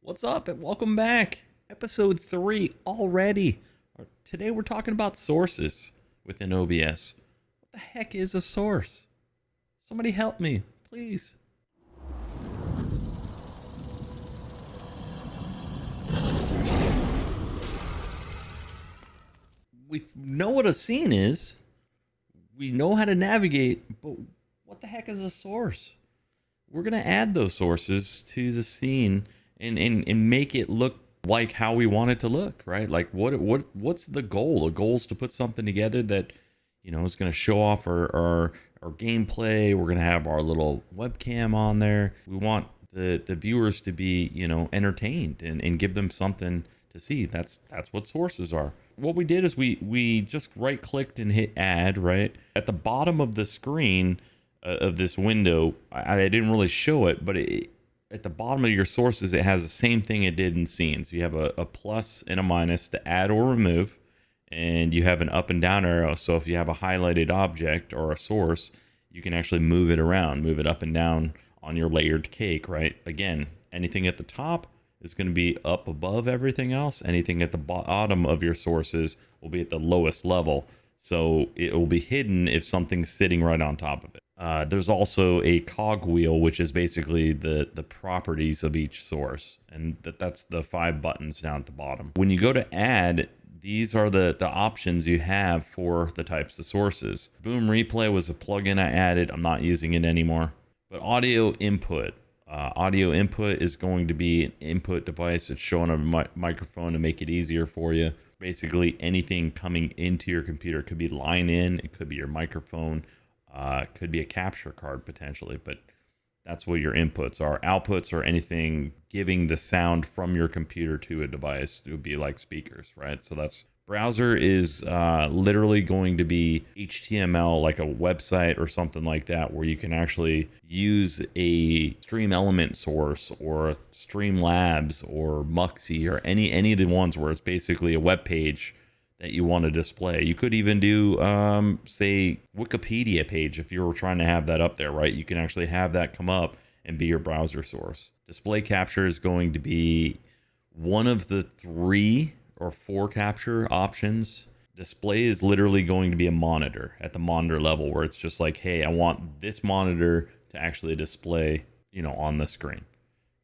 What's up and welcome back. Episode 3 already. Today we're talking about sources within OBS. What the heck is a source? Somebody help me, please. We know what a scene is. We know how to navigate, but what the heck is a source? We're going to add those sources to the scene and make it look like how we want it to look, right? Like what's the goal? The goal is to put something together that, is going to show off our gameplay. We're going to have our little webcam on there. We want the viewers to be, entertained and give them something to see. That's what sources are. What we did is we just right clicked and hit add, right? At the bottom of the screen of this window, I didn't really show it, but at the bottom of your sources, it has the same thing it did in scenes. You have a plus and a minus to add or remove, and you have an up and down arrow. So if you have a highlighted object or a source, you can actually move it around, move it up and down on your layered cake, right? Again, anything at the top is going to be up above everything else. Anything at the bottom of your sources will be at the lowest level. So it will be hidden if something's sitting right on top of it. There's also a cog wheel, which is basically the properties of each source. And that's the 5 buttons down at the bottom. When you go to add, these are the options you have for the types of sources. Boom Replay was a plugin I added. I'm not using it anymore. But audio input. Audio input is going to be an input device. It's showing on a microphone to make it easier for you. Basically, anything coming into your computer. It could be line in, it could be your microphone, could be a capture card potentially, but that's what your inputs are. Outputs are anything giving the sound from your computer to a device. It would be like speakers, right? So that's browser is literally going to be HTML, like a website or something like that, where you can actually use a Stream Element source or Streamlabs or Muxy or any of the ones where it's basically a web page that you want to display. You could even do, say, Wikipedia page if you were trying to have that up there, right? You can actually have that come up and be your browser source. Display capture is going to be one of the 3 or 4 capture options. Display is literally going to be a monitor at the monitor level, where it's just like, hey, I want this monitor to actually display, on the screen.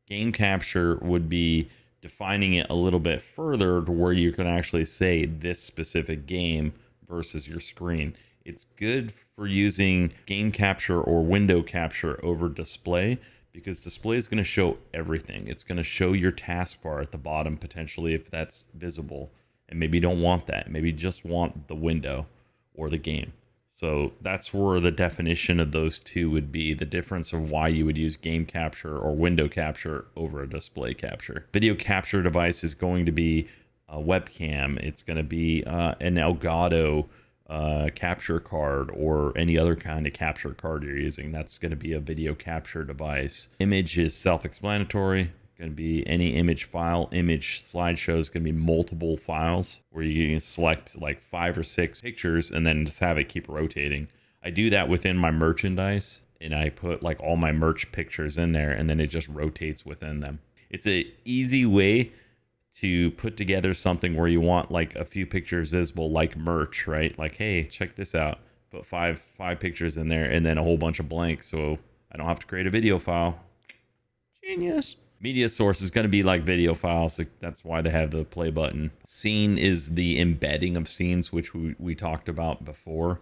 Game capture would be defining it a little bit further to where you can actually say this specific game versus your screen. It's good for using game capture or window capture over display, because display is going to show everything. It's going to show your taskbar at the bottom potentially if that's visible, and maybe you don't want that. Maybe you just want the window or the game. So that's where the definition of those two would be, the difference of why you would use game capture or window capture over a display capture. Video capture device is going to be a webcam. It's going to be an Elgato capture card or any other kind of capture card you're using. That's going to be a video capture device. Image is self-explanatory. Going to be any image file. Image slideshow is going to be multiple files where you can select like 5 or 6 pictures and then just have it keep rotating. I do that within my merchandise, and I put like all my merch pictures in there, and then it just rotates within them. It's an easy way to put together something where you want like a few pictures visible, like merch, right? Like, hey, check this out. Put five pictures in there and then a whole bunch of blanks, so I don't have to create a video file. Genius. Media source is going to be like video files. That's why they have the play button. Scene is the embedding of scenes, which we talked about before.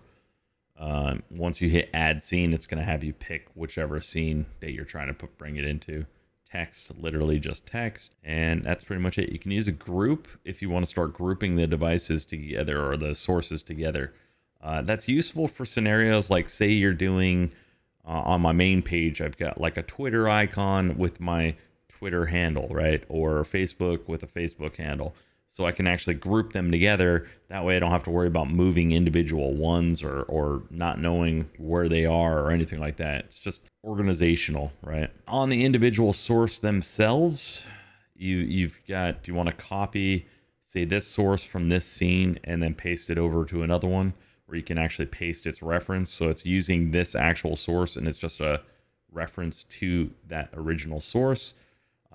Once you hit add scene, it's going to have you pick whichever scene that you're trying to bring it into. Text, literally just text, and that's pretty much it. You can use a group if you want to start grouping the devices together or the sources together. That's useful for scenarios like, say you're doing on my main page, I've got like a Twitter icon with my Twitter handle, right? Or Facebook with a Facebook handle. So I can actually group them together. That way I don't have to worry about moving individual ones or not knowing where they are or anything like that. It's just organizational, right? On the individual source themselves, you've got, do you want to copy, say, this source from this scene and then paste it over to another one where you can actually paste its reference. So it's using this actual source and it's just a reference to that original source.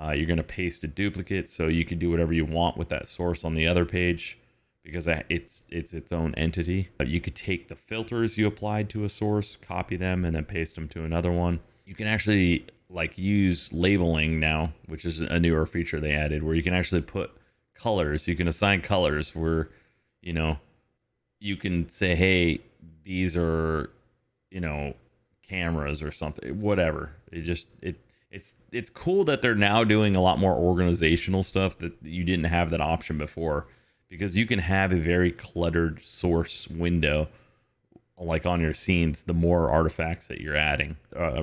You're going to paste a duplicate, so you can do whatever you want with that source on the other page because it's its own entity. You could take the filters you applied to a source, copy them, and then paste them to another one. You can actually like use labeling now, which is a newer feature they added, where you can actually put colors. You can assign colors where, you know, you can say, hey, these are, you know, cameras or something, whatever. It's cool that they're now doing a lot more organizational stuff that you didn't have that option before, because you can have a very cluttered source window like on your scenes the more artifacts that you're adding.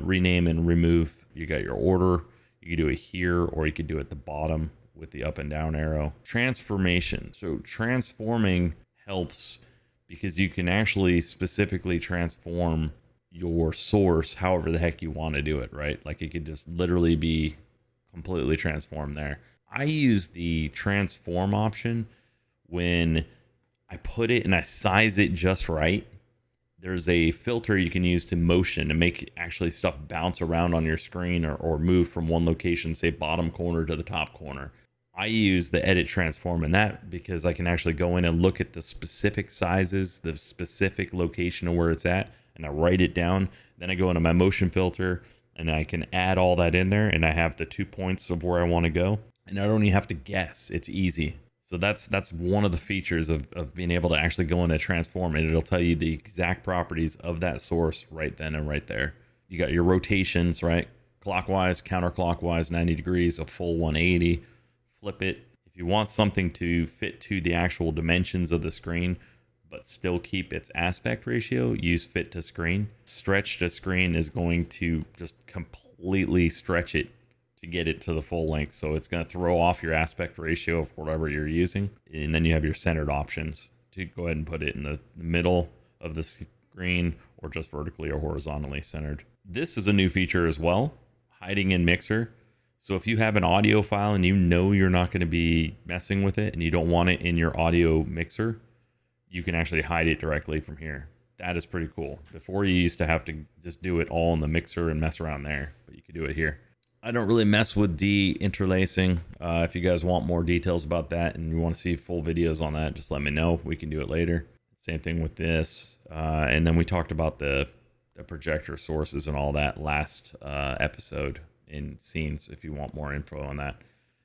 Rename and remove, you got your order. You can do it here, or you could do it at the bottom with the up and down arrow. Transformation. So transforming helps because you can actually specifically transform your source however the heck you want to do it, right? Like it could just literally be completely transformed there. I use the transform option when I put it and I size it just right. There's a filter you can use to motion to make actually stuff bounce around on your screen or move from one location, say bottom corner to the top corner. I use the edit transform in that because I can actually go in and look at the specific sizes, the specific location of where it's at, and I write it down. Then I go into my motion filter and I can add all that in there, and I have the 2 points of where I want to go, and I don't even have to guess. It's easy. So that's one of the features of being able to actually go in and transform, and it'll tell you the exact properties of that source right then and right there. You got your rotations, right? Clockwise, counterclockwise, 90 degrees, a full 180. Flip it. If you want something to fit to the actual dimensions of the screen, but still keep its aspect ratio, use fit to screen. Stretch to screen is going to just completely stretch it to get it to the full length. So it's going to throw off your aspect ratio of whatever you're using. And then you have your centered options to go ahead and put it in the middle of the screen or just vertically or horizontally centered. This is a new feature as well, hiding in mixer. So if you have an audio file and you know you're not going to be messing with it and you don't want it in your audio mixer, you can actually hide it directly from here. That is pretty cool. Before, you used to have to just do it all in the mixer and mess around there, but you can do it here. I don't really mess with de-interlacing. If you guys want more details about that and you want to see full videos on that, just let me know. We can do it later. Same thing with this. And then we talked about the projector sources and all that last episode in scenes, if you want more info on that.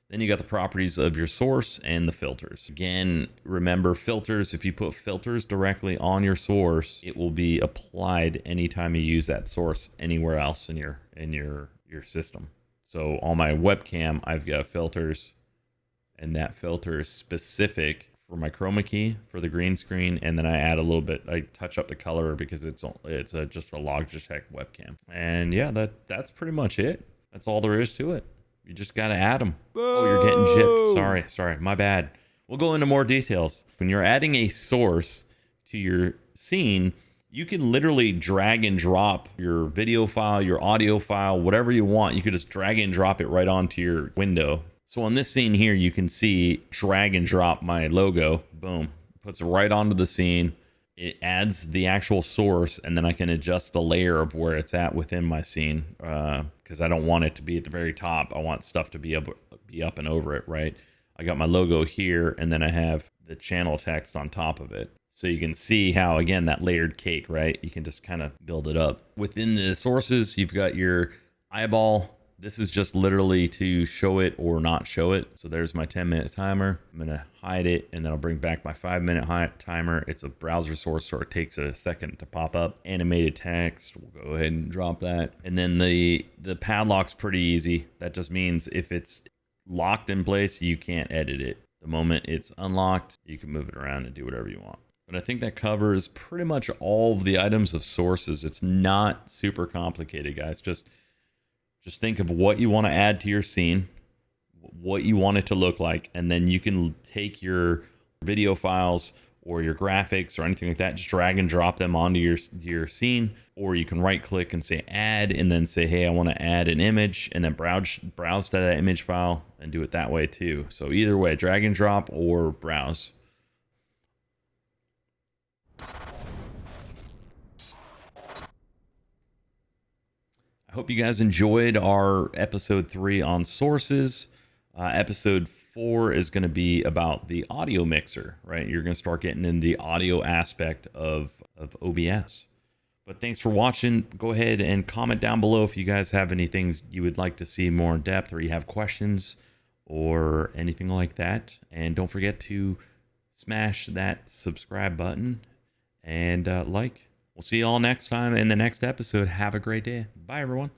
Then you got the properties of your source and the filters. Again, remember filters. If you put filters directly on your source, it will be applied anytime you use that source anywhere else in your system. So on my webcam, I've got filters, and that filter is specific for my chroma key for the green screen, and then I add a little bit. I touch up the color because it's just a Logitech webcam. And yeah, that's pretty much it. That's all there is to it. You just got to add them. Oh, you're getting gypped. Sorry, my bad. We'll go into more details. When you're adding a source to your scene, you can literally drag and drop your video file, your audio file, whatever you want. You could just drag and drop it right onto your window. So on this scene here, you can see drag and drop my logo. Boom. Puts it right onto the scene. It adds the actual source, and then I can adjust the layer of where it's at within my scene, because I don't want it to be at the very top. I want stuff to be up and over it, right? I got my logo here, and then I have the channel text on top of it. So you can see how, again, that layered cake, right? You can just kind of build it up. Within the sources, you've got your eyeball. This is just literally to show it or not show it. So there's my 10-minute timer. I'm going to hide it, and then I'll bring back my 5-minute timer. It's a browser source, so it takes a second to pop up. Animated text, we'll go ahead and drop that. And then the padlock's pretty easy. That just means if it's locked in place, you can't edit it. The moment it's unlocked, you can move it around and do whatever you want. But I think that covers pretty much all of the items of sources. It's not super complicated, guys. Just think of what you want to add to your scene, what you want it to look like, and then you can take your video files or your graphics or anything like that, just drag and drop them onto your scene, or you can right click and say add, and then say, hey, I want to add an image, and then browse to that image file and do it that way too. So either way, drag and drop or browse. I I hope you guys enjoyed our episode 3 on sources. Episode 4 is going to be about the audio mixer, right? You're going to start getting in the audio aspect of OBS. But thanks for watching. Go ahead and comment down below if you guys have any things you would like to see more in depth, or you have questions or anything like that. And don't forget to smash that subscribe button and like. We'll see you all next time in the next episode. Have a great day. Bye, everyone.